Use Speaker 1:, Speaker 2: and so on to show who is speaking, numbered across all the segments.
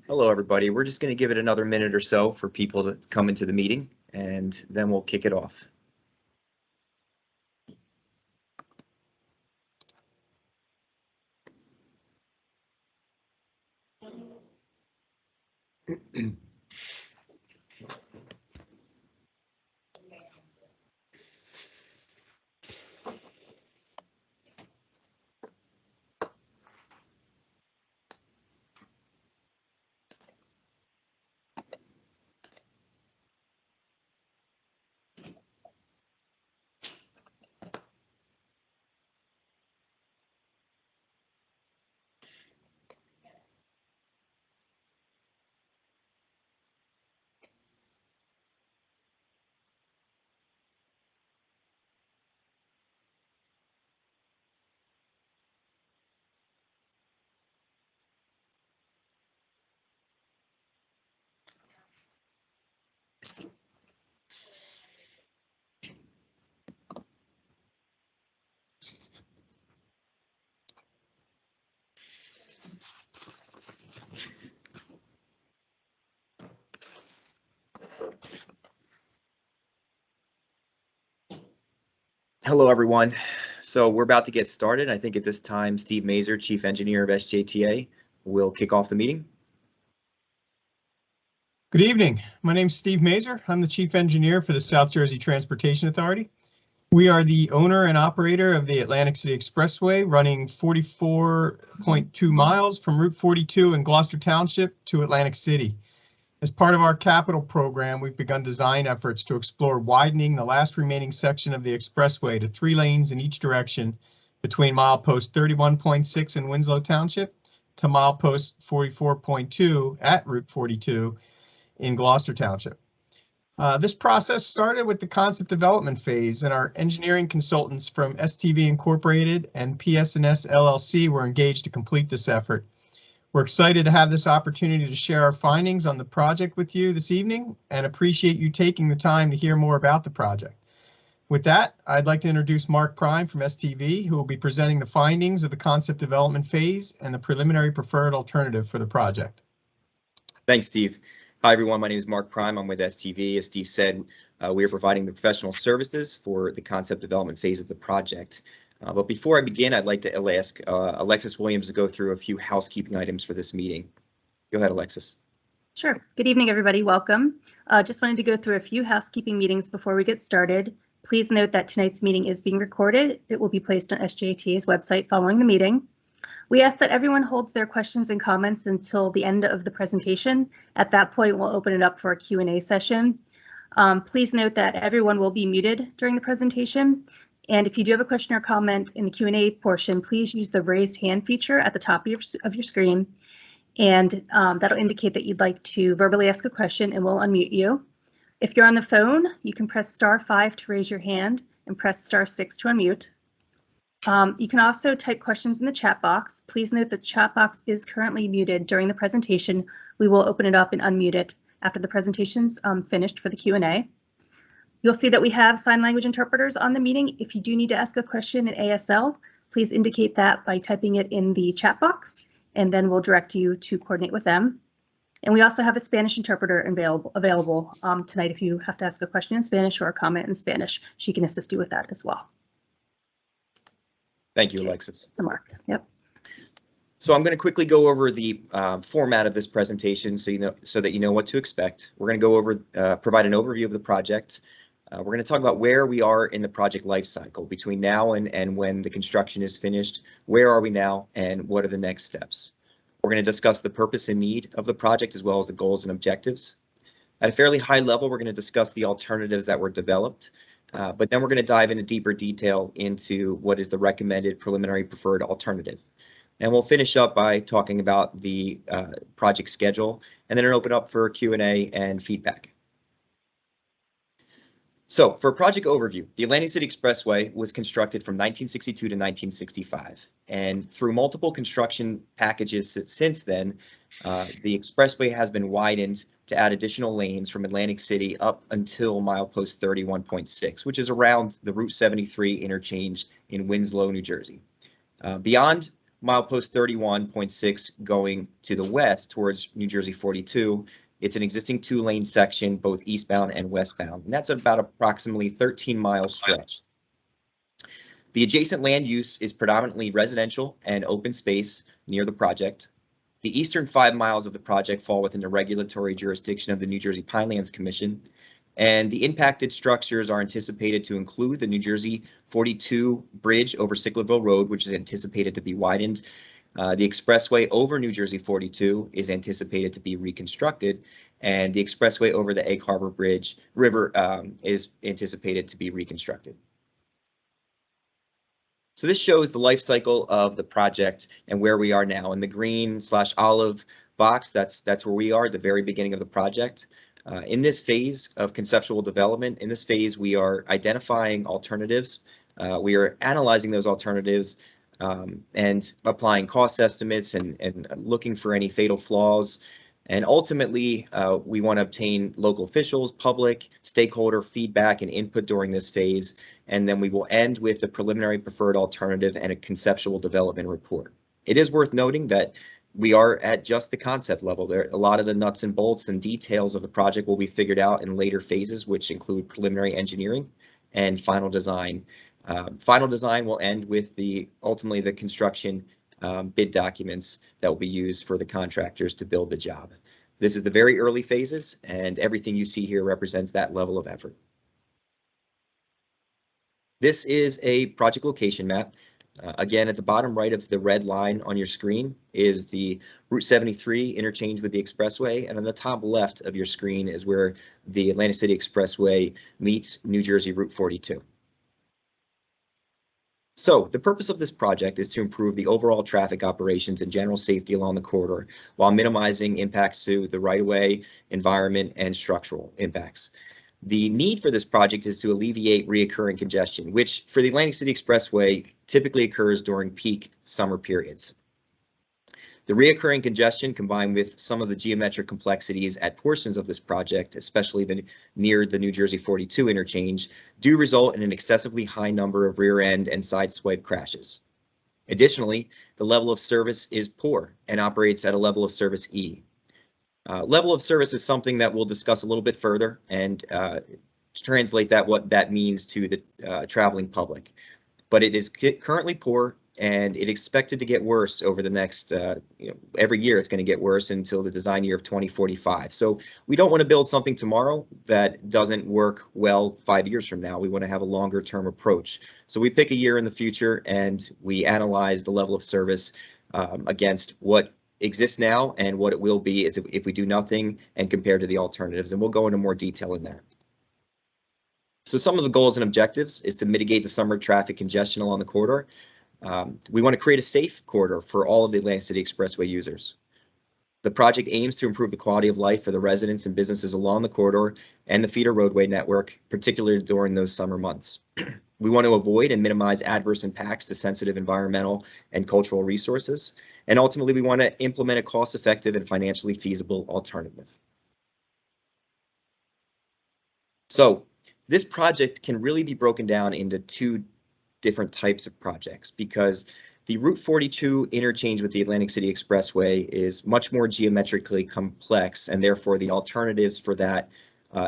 Speaker 1: Hello, everybody. We're just going to give it another minute or so for people to come into the meeting, and then we'll kick it off. Hello, everyone. So we're about to get started. I think at this time, Steve Mazur, Chief Engineer of SJTA, will kick off the meeting.
Speaker 2: Good evening. My name is Steve Mazur. I'm the Chief Engineer for the South Jersey Transportation Authority. We are the owner and operator of the Atlantic City Expressway, running 44.2 miles from Route 42 in Gloucester Township to Atlantic City. As part of our capital program, we've begun design efforts to explore widening the last remaining section of the expressway to 3 lanes in each direction between milepost 31.6 in Winslow Township to milepost 44.2 at Route 42 in Gloucester Township. This process started with the concept development phase, and our engineering consultants from STV Incorporated and PS&S LLC were engaged to complete this effort. We're excited to have this opportunity to share our findings on the project with you this evening and appreciate you taking the time to hear more about the project. With that, I'd like to introduce Mark Prime from STV, who will be presenting the findings of the concept development phase and the preliminary preferred alternative for the project.
Speaker 1: Thanks, Steve. Hi, everyone. My name is Mark Prime. I'm with STV. As Steve said, we are providing the professional services for the concept development phase of the project. But before I begin, I'd like to ask Alexis Williams to go through a few housekeeping items for this meeting. Go ahead, Alexis.
Speaker 3: Sure. Good evening, everybody. Welcome. Just wanted to go through a few housekeeping meetings before we get started. Please note that tonight's meeting is being recorded. It will be placed on SJTA's website following the meeting. We ask that everyone holds their questions and comments until the end of the presentation. At that point, we'll open it up for a Q&A session. Please note that everyone will be muted during the presentation. And if you do have a question or comment in the Q&A portion, please use the raised hand feature at the top of your screen. And that'll indicate that you'd like to verbally ask a question, and we'll unmute you. If you're on the phone, you can press *5 to raise your hand and press *6 to unmute. You can also type questions in the chat box. Please note the chat box is currently muted during the presentation. We will open it up and unmute it after the presentation's finished for the Q&A. You'll see that we have sign language interpreters on the meeting. If you do need to ask a question in ASL, please indicate that by typing it in the chat box, and then we'll direct you to coordinate with them. And we also have a Spanish interpreter available tonight. If you have to ask a question in Spanish or a comment in Spanish, she can assist you with that as well.
Speaker 1: Thank you, Alexis.
Speaker 3: To Mark. Yep.
Speaker 1: So I'm going to quickly go over the format of this presentation so that you know what to expect. We're going to go over, provide an overview of the project. We're going to talk about where we are in the project life cycle between now and when the construction is finished. Where are we now and what are the next steps? We're going to discuss the purpose and need of the project as well as the goals and objectives. At a fairly high level, we're going to discuss the alternatives that were developed, but then we're going to dive into deeper detail into what is the recommended preliminary preferred alternative. And we'll finish up by talking about the project schedule, and then open up for Q&A and feedback. So for a project overview, the Atlantic City Expressway was constructed from 1962 to 1965, and through multiple construction packages since then, the expressway has been widened to add additional lanes from Atlantic City up until milepost 31.6, which is around the Route 73 interchange in Winslow, New Jersey. Beyond milepost 31.6 going to the west towards New Jersey 42, it's an existing 2-lane section, both eastbound and westbound, and that's about approximately 13-mile stretch. The adjacent land use is predominantly residential and open space near the project. The eastern 5 miles of the project fall within the regulatory jurisdiction of the New Jersey Pinelands Commission, and the impacted structures are anticipated to include the New Jersey 42 bridge over Sicklerville Road, which is anticipated to be widened. The expressway over New Jersey 42 is anticipated to be reconstructed, and the expressway over the Egg Harbor River is anticipated to be reconstructed. So this shows the life cycle of the project and where we are now. In the green/olive box, that's where we are at the very beginning of the project. In this phase of conceptual development, in this phase, we are identifying alternatives. We are analyzing those alternatives and applying cost estimates and looking for any fatal flaws. And ultimately, we want to obtain local officials, public, stakeholder feedback and input during this phase. And then we will end with the preliminary preferred alternative and a conceptual development report. It is worth noting that we are at just the concept level. There, a lot of the nuts and bolts and details of the project will be figured out in later phases, which include preliminary engineering and final design. Final design will end with ultimately the construction bid documents that will be used for the contractors to build the job. This is the very early phases, and everything you see here represents that level of effort. This is a project location map. Again, at the bottom right of the red line on your screen is the Route 73 interchange with the expressway, and on the top left of your screen is where the Atlantic City Expressway meets New Jersey Route 42. So the purpose of this project is to improve the overall traffic operations and general safety along the corridor while minimizing impacts to the right-of-way, environment, and structural impacts. The need for this project is to alleviate reoccurring congestion, which for the Atlantic City Expressway typically occurs during peak summer periods. The reoccurring congestion, combined with some of the geometric complexities at portions of this project, especially near the New Jersey 42 interchange, do result in an excessively high number of rear end and side swipe crashes. Additionally, the level of service is poor and operates at a level of service E. Level of service is something that we'll discuss a little bit further and translate what that means to the traveling public. But it is currently poor, and it's expected to get worse over the next, every year it's going to get worse until the design year of 2045. So we don't want to build something tomorrow that doesn't work well 5 years from now. We want to have a longer term approach. So we pick a year in the future and we analyze the level of service against what exists now and what it will be if we do nothing and compared to the alternatives. And we'll go into more detail in that. So some of the goals and objectives is to mitigate the summer traffic congestion along the corridor. We want to create a safe corridor for all of the Atlantic City Expressway users. The project aims to improve the quality of life for the residents and businesses along the corridor and the feeder roadway network, particularly during those summer months. We want to avoid and minimize adverse impacts to sensitive environmental and cultural resources. And ultimately, we want to implement a cost-effective and financially feasible alternative. So this project can really be broken down into two different types of projects, because the Route 42 interchange with the Atlantic City Expressway is much more geometrically complex, and therefore the alternatives for that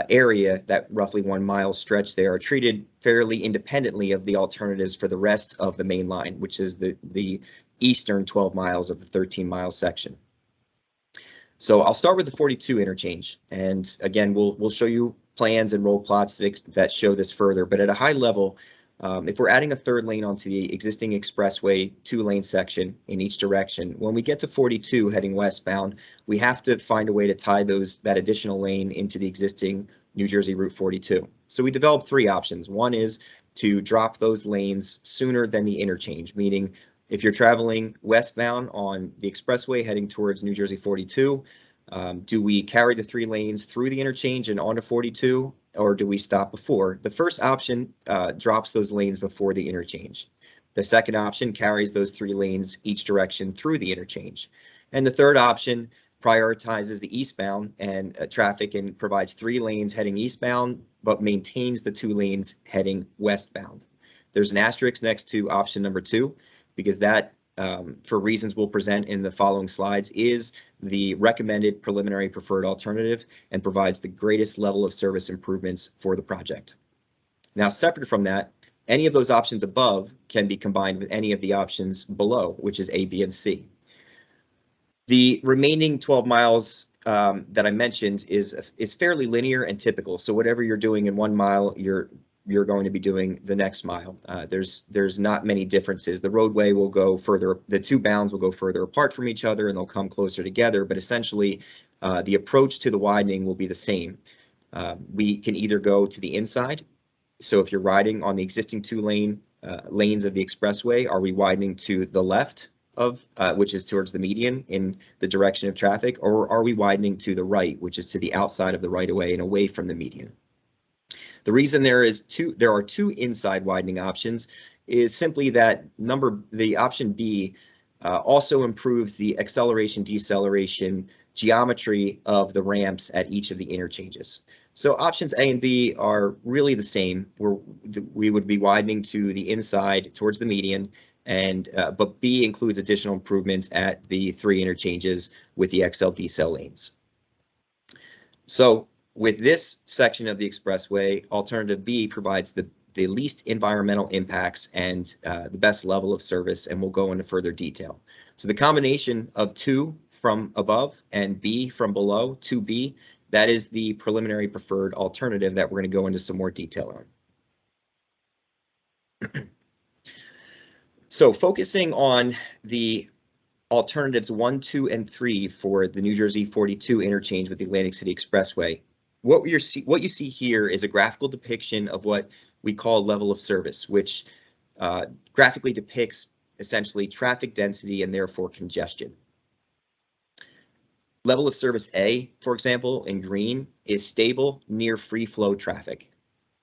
Speaker 1: area, that roughly 1 mile stretch there, are treated fairly independently of the alternatives for the rest of the main line, which is the eastern 12 miles of the 13-mile section. So I'll start with the 42 interchange, and again, we'll show you plans and roll plots that show this further, but at a high level, if we're adding a third lane onto the existing expressway 2-lane section in each direction, when we get to 42 heading westbound, we have to find a way to tie that additional lane into the existing New Jersey Route 42. So we developed 3 options. One is to drop those lanes sooner than the interchange, meaning If you're traveling westbound on the expressway heading towards New Jersey 42, do we carry the 3 lanes through the interchange and onto 42, or do we stop before? The first option drops those lanes before the interchange. The second option carries those 3 lanes each direction through the interchange. And the third option prioritizes the eastbound and traffic and provides 3 lanes heading eastbound, but maintains the 2 lanes heading westbound. There's an asterisk next to option number 2, because that, for reasons we'll present in the following slides, is the recommended preliminary preferred alternative and provides the greatest level of service improvements for the project. Now, separate from that, any of those options above can be combined with any of the options below, which is A, B, and C. The remaining 12 miles that I mentioned is fairly linear and typical. So whatever you're doing in 1 mile, you're going to be doing the next mile. There's not many differences. The roadway will go further, the 2 bounds will go further apart from each other and they'll come closer together, but essentially the approach to the widening will be the same. We can either go to the inside. So if you're riding on the existing 2 lanes of the expressway, are we widening to the left of, which is towards the median in the direction of traffic, or are we widening to the right, which is to the outside of the right of way and away from the median? The reason there are two inside widening options is simply that the option B also improves the acceleration deceleration geometry of the ramps at each of the interchanges. So options A and B are really the same. We would be widening to the inside towards the median, and but B includes additional improvements at the 3 interchanges with the XL decel lanes. So with this section of the expressway, alternative B provides the least environmental impacts and the best level of service, and we'll go into further detail. So the combination of 2 from above and B from below, 2B, that is the preliminary preferred alternative that we're going to go into some more detail on. So focusing on the alternatives 1, 2, and 3 for the New Jersey 42 interchange with the Atlantic City Expressway, what you see here is a graphical depiction of what we call level of service, which graphically depicts essentially traffic density and therefore congestion. Level of service A, for example, in green, is stable near free flow traffic.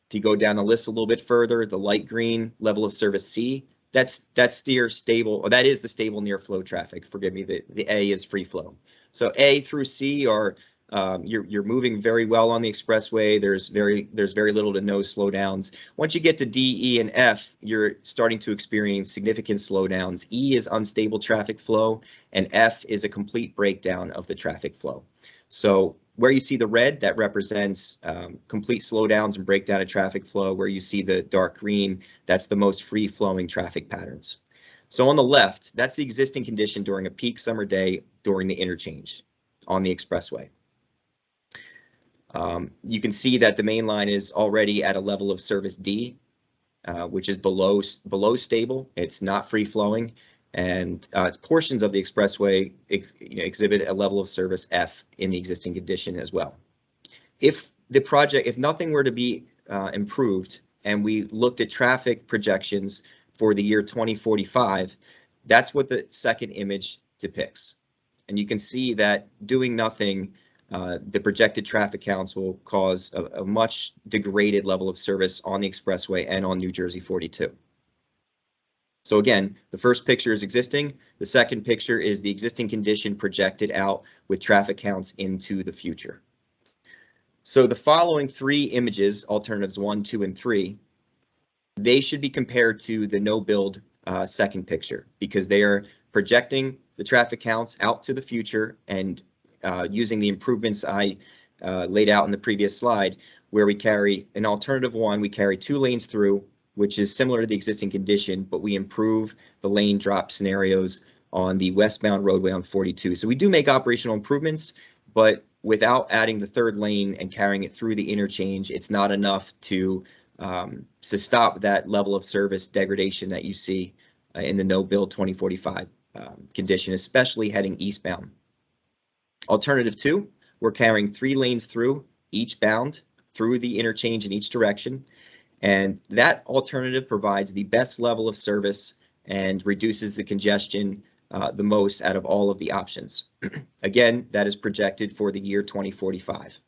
Speaker 1: If you go down the list a little bit further, the light green level of service C, that's near stable, or that is the stable near flow traffic. Forgive me, the A is free flow. So A through C are you're moving very well on the expressway. There's very little to no slowdowns. Once you get to D, E, and F, you're starting to experience significant slowdowns. E is unstable traffic flow, and F is a complete breakdown of the traffic flow. So where you see the red, that represents complete slowdowns and breakdown of traffic flow. Where you see the dark green, that's the most free-flowing traffic patterns. So on the left, that's the existing condition during a peak summer day during the interchange on the expressway. You can see that the main line is already at a level of service D, which is below stable. It's not free flowing, and portions of the expressway exhibit a level of service F in the existing condition as well. If nothing were to be improved, and we looked at traffic projections for the year 2045, that's what the second image depicts. And you can see that doing nothing, the projected traffic counts will cause a much degraded level of service on the expressway and on New Jersey 42. So again, the first picture is existing. The second picture is the existing condition projected out with traffic counts into the future. So the following 3 images, alternatives 1, 2, and 3, they should be compared to the no-build second picture, because they are projecting the traffic counts out to the future and using the improvements I laid out in the previous slide, where we carry an alternative 1, we carry 2 lanes through, which is similar to the existing condition, but we improve the lane drop scenarios on the westbound roadway on 42. So we do make operational improvements, but without adding the 3rd lane and carrying it through the interchange, it's not enough to stop that level of service degradation that you see in the no-build 2045 condition, especially heading eastbound. Alternative 2, we're carrying 3 lanes through each bound through the interchange in each direction, and that alternative provides the best level of service and reduces the congestion the most out of all of the options. Again, that is projected for the year 2045.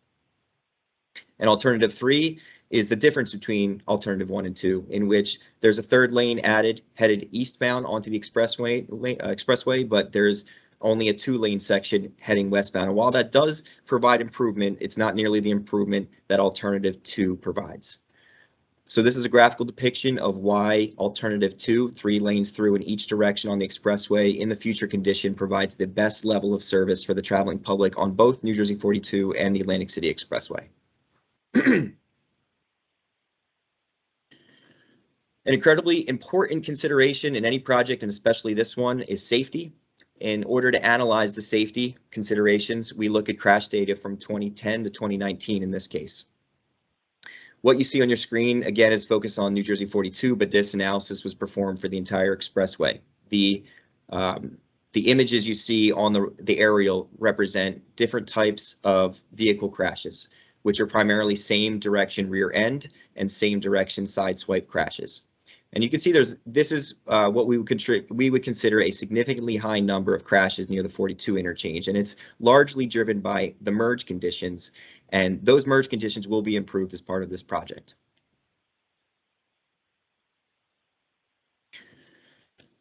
Speaker 1: And alternative 3 is the difference between alternative 1 and 2, in which there's a third lane added headed eastbound onto the expressway, but there's only a 2-lane section heading westbound. And while that does provide improvement, it's not nearly the improvement that alternative 2 provides. So this is a graphical depiction of why alternative 2, 3 lanes through in each direction on the expressway in the future condition, provides the best level of service for the traveling public on both New Jersey 42 and the Atlantic City Expressway. An incredibly important consideration in any project, and especially this one, is safety. In order to analyze the safety considerations, we look at crash data from 2010 to 2019 in this case. What you see on your screen, again, is focused on New Jersey 42, but this analysis was performed for the entire expressway. The images you see on the aerial represent different types of vehicle crashes, which are primarily same direction rear end and same direction side swipe crashes. And you can see this is what we would consider a significantly high number of crashes near the 42 interchange, and it's largely driven by the merge conditions, and those merge conditions will be improved as part of this project.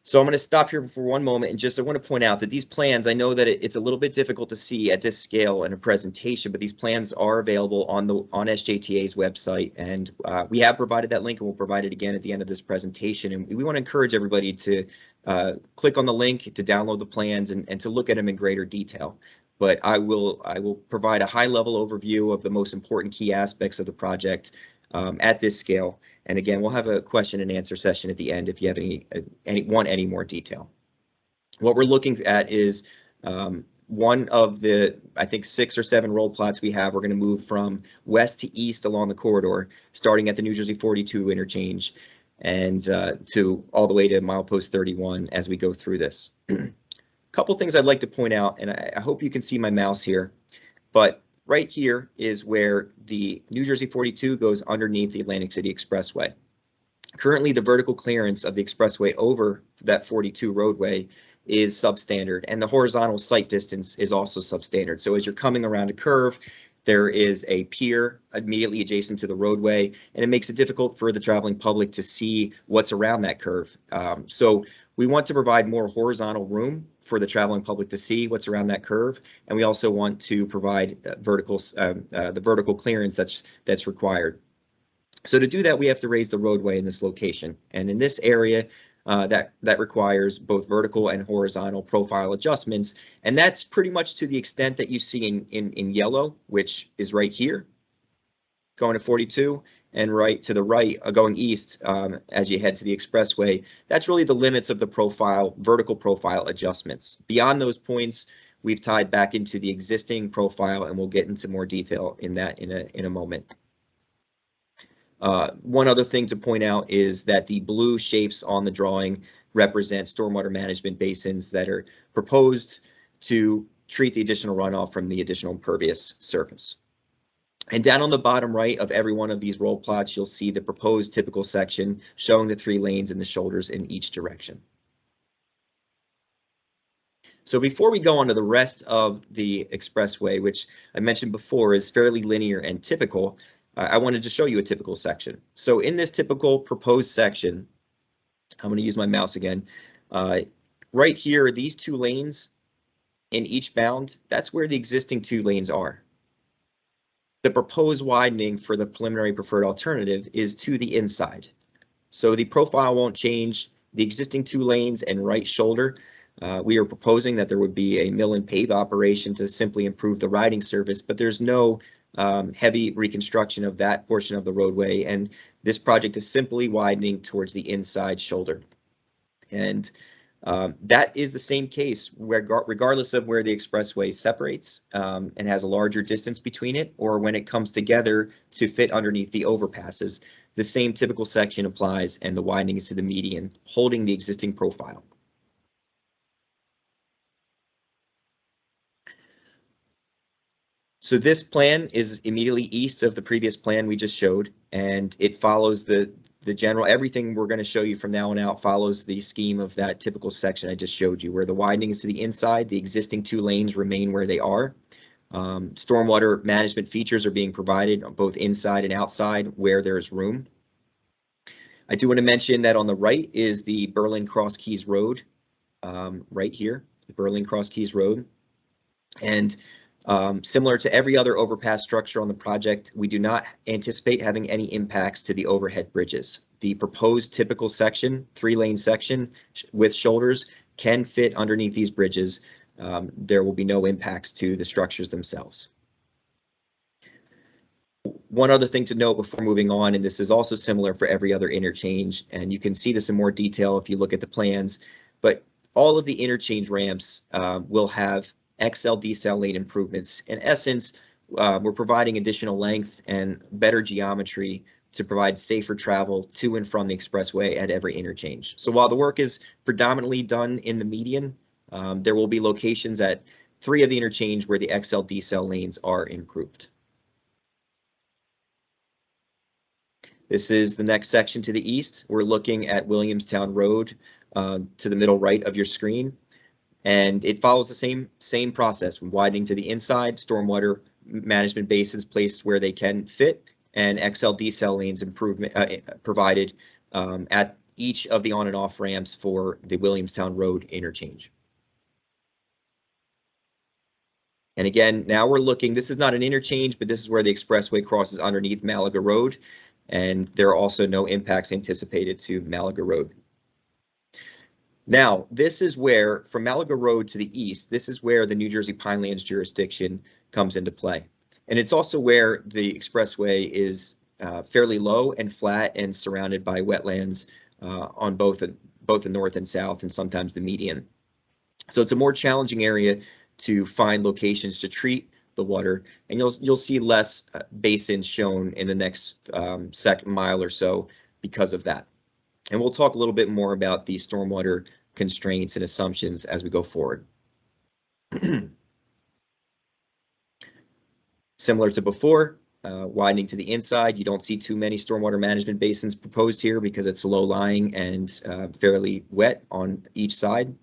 Speaker 1: So I'm going to stop here for one moment and I want to point out that these plans, I know that it's a little bit difficult to see at this scale in a presentation, but these plans are available on SJTA's website, and we have provided that link, and we'll provide it again at the end of this presentation. And we want to encourage everybody to click on the link to download the plans and to look at them in greater detail. But I will provide a high-level overview of the most important key aspects of the project at this scale. And again, we'll have a question and answer session at the end if you have any more detail. What we're looking at is one of the, I think, 6 or 7 roll plots we have. We're going to move from west to east along the corridor, starting at the New Jersey 42 interchange and to all the way to milepost 31 as we go through this. Couple things I'd like to point out, and I hope you can see my mouse here, but right here is where the New Jersey 42 goes underneath the Atlantic City Expressway. Currently, the vertical clearance of the expressway over that 42 roadway is substandard, and the horizontal sight distance is also substandard. So as you're coming around a curve, there is a pier immediately adjacent to the roadway, and it makes it difficult for the traveling public to see what's around that curve. So we want to provide more horizontal room for the traveling public to see what's around that curve, and we also want to provide the vertical clearance that's required. So to do that, we have to raise the roadway in this location, and in this area, that requires both vertical and horizontal profile adjustments, and that's pretty much to the extent that you see in yellow, which is right here, going to 42, and right to the right, going east as you head to the expressway. That's really the limits of the vertical profile adjustments. Beyond those points, we've tied back into the existing profile, and we'll get into more detail in that in a moment. One other thing to point out is that the blue shapes on the drawing represent stormwater management basins that are proposed to treat the additional runoff from the additional impervious surface. And down on the bottom right of every one of these roll plots, you'll see the proposed typical section showing the 3 lanes and the shoulders in each direction. So before we go on to the rest of the expressway, which I mentioned before is fairly linear and typical, I wanted to show you a typical section. So in this typical proposed section, I'm going to use my mouse again. Right here, these 2 lanes in each bound, that's where the existing 2 lanes are. The proposed widening for the preliminary preferred alternative is to the inside. So the profile won't change. The existing 2 lanes and right shoulder, we are proposing that there would be a mill and pave operation to simply improve the riding surface, but there's no heavy reconstruction of that portion of the roadway, and this project is simply widening towards the inside shoulder. And that is the same case regardless of where the expressway separates and has a larger distance between it, or when it comes together to fit underneath the overpasses. The same typical section applies, and the widening is to the median, holding the existing profile. So this plan is immediately east of the previous plan we just showed, and it follows the everything we're going to show you from now on out follows the scheme of that typical section I just showed you, where the widening is to the inside, the existing 2 lanes remain where they are. Stormwater management features are being provided both inside and outside where there's room. I do want to mention that on the right is the Berlin Cross Keys Road, right here, the Berlin Cross Keys Road. And similar to every other overpass structure on the project, we do not anticipate having any impacts to the overhead bridges. The proposed typical section, 3-lane section with shoulders, can fit underneath these bridges. There will be no impacts to the structures themselves. One other thing to note before moving on, and this is also similar for every other interchange, and you can see this in more detail if you look at the plans, but all of the interchange ramps will have XL decel lane improvements. In essence, we're providing additional length and better geometry to provide safer travel to and from the expressway at every interchange. So while the work is predominantly done in the median, there will be locations at 3 of the interchange where the XL decel lanes are improved. This is the next section to the east. We're looking at Williamstown Road to the middle right of your screen. And it follows the same process, from widening to the inside, stormwater management basins placed where they can fit, and XL decel lanes provided at each of the on and off ramps for the Williamstown Road interchange. And again, now we're looking, this is not an interchange, but this is where the expressway crosses underneath Malaga Road, and there are also no impacts anticipated to Malaga Road. Now, this is where, from Malaga Road to the east, this is where the New Jersey Pinelands jurisdiction comes into play. And it's also where the expressway is fairly low and flat and surrounded by wetlands on both the north and south, and sometimes the median. So it's a more challenging area to find locations to treat the water, and you'll see less basins shown in the next mile or so because of that. And we'll talk a little bit more about the stormwater constraints and assumptions as we go forward. Similar to before, widening to the inside, you don't see too many stormwater management basins proposed here because it's low-lying and fairly wet on each side.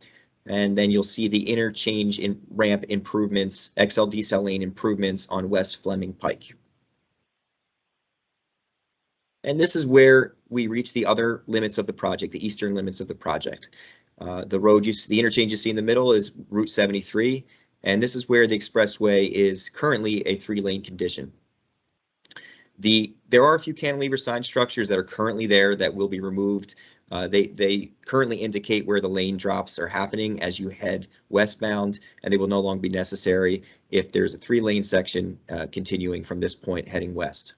Speaker 1: And then you'll see the interchange in ramp improvements, XL decel lane improvements on West Fleming Pike. And this is where we reach the other limits of the project, the eastern limits of the project. The interchange you see in the middle is Route 73, and this is where the expressway is currently a 3-lane condition. There are a few cantilever sign structures that are currently there that will be removed. They currently indicate where the lane drops are happening as you head westbound, and they will no longer be necessary if there's a 3-lane section continuing from this point heading west.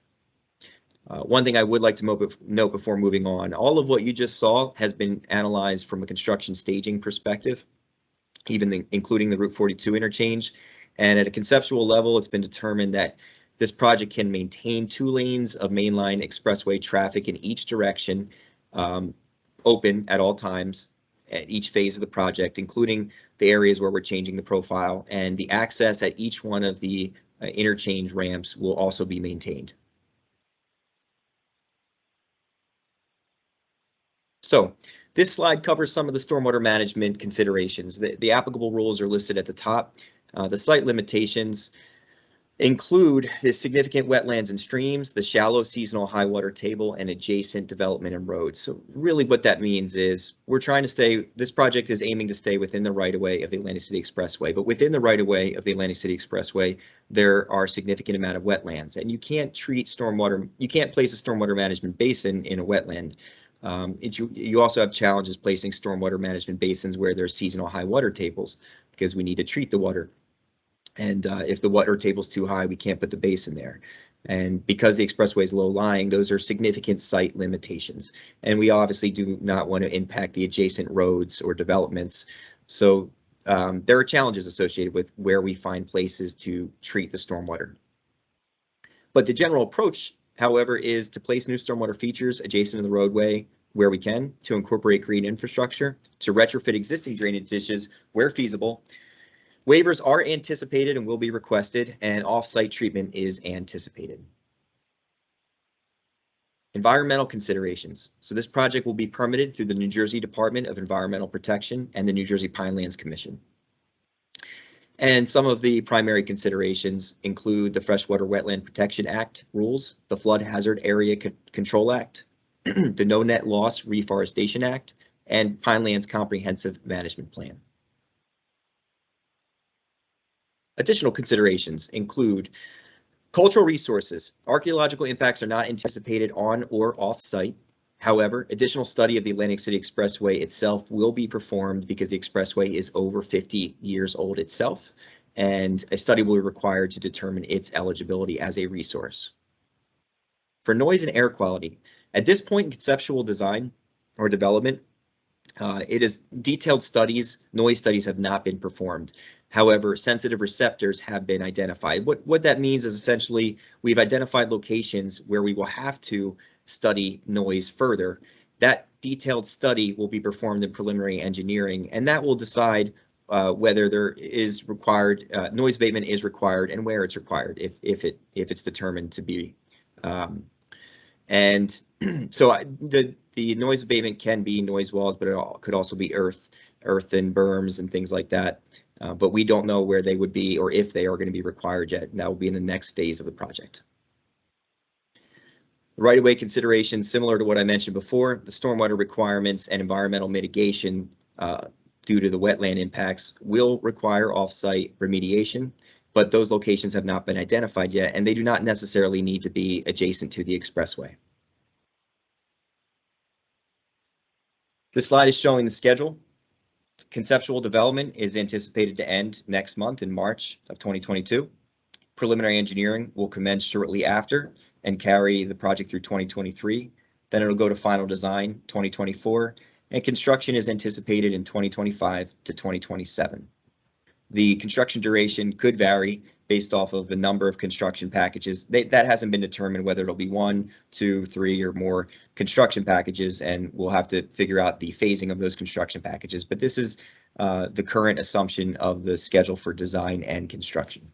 Speaker 1: One thing I would like to note before moving on, all of what you just saw has been analyzed from a construction staging perspective, including the Route 42 interchange. And at a conceptual level, it's been determined that this project can maintain 2 lanes of mainline expressway traffic in each direction, open at all times at each phase of the project, including the areas where we're changing the profile, and the access at each one of the interchange ramps will also be maintained. So this slide covers some of the stormwater management considerations. The applicable rules are listed at the top. The site limitations include the significant wetlands and streams, the shallow seasonal high water table, and adjacent development and roads. So really what that means is this project is aiming to stay within the right-of-way of the Atlantic City Expressway, but within the right-of-way of the Atlantic City Expressway, there are significant amount of wetlands, and you can't place a stormwater management basin in a wetland. You also have challenges placing stormwater management basins where there's seasonal high water tables, because we need to treat the water. And if the water table's too high, we can't put the basin there. And because the expressway is low-lying, those are significant site limitations. And we obviously do not want to impact the adjacent roads or developments. So there are challenges associated with where we find places to treat the stormwater. But the general approach, however, is to place new stormwater features adjacent to the roadway where we can, to incorporate green infrastructure, to retrofit existing drainage ditches where feasible. Waivers are anticipated and will be requested, and off-site treatment is anticipated. Environmental considerations. So this project will be permitted through the New Jersey Department of Environmental Protection and the New Jersey Pinelands Commission. And some of the primary considerations include the Freshwater Wetland Protection Act rules, the Flood Hazard Area Control Act, the No Net Loss Reforestation Act, and Pinelands Comprehensive Management Plan. Additional considerations include cultural resources. Archaeological impacts are not anticipated on or off-site. However, additional study of the Atlantic City Expressway itself will be performed because the expressway is over 50 years old itself, and a study will be required to determine its eligibility as a resource. For noise and air quality, at this point in conceptual design or development, it is detailed studies, noise studies have not been performed. However, sensitive receptors have been identified. What that means is essentially we've identified locations where we will have to study noise further. That detailed study will be performed in preliminary engineering, and that will decide whether there is required, noise abatement is required and where it's required if it's determined to be. And so the noise abatement can be noise walls, but it could also be earth and berms and things like that. But we don't know where they would be or if they are going to be required yet. And that will be in the next phase of the project. Right-of-way considerations similar to what I mentioned before, the stormwater requirements and environmental mitigation due to the wetland impacts will require off-site remediation, but those locations have not been identified yet, and they do not necessarily need to be adjacent to the expressway. This slide is showing the schedule. Conceptual development is anticipated to end next month in March of 2022. Preliminary engineering will commence shortly after and carry the project through 2023. Then it'll go to final design 2024, and construction is anticipated in 2025 to 2027. The construction duration could vary based off of the number of construction packages. That hasn't been determined whether it'll be 1, 2, 3, or more construction packages, and we'll have to figure out the phasing of those construction packages. But this is the current assumption of the schedule for design and construction.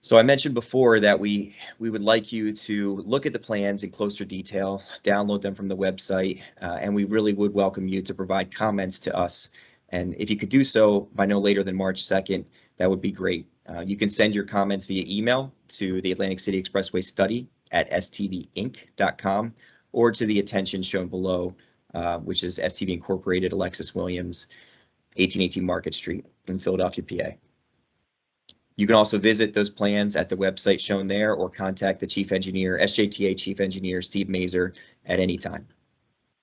Speaker 1: So I mentioned before that we would like you to look at the plans in closer detail, download them from the website, and we really would welcome you to provide comments to us. And if you could do so by no later than March 2nd, that would be great. You can send your comments via email to the Atlantic City Expressway Study at stvinc.com or to the attention shown below, which is STV Incorporated, Alexis Williams, 1818 Market Street in Philadelphia, PA. You can also visit those plans at the website shown there or contact the Chief Engineer, SJTA Chief Engineer Steve Mazer at any time.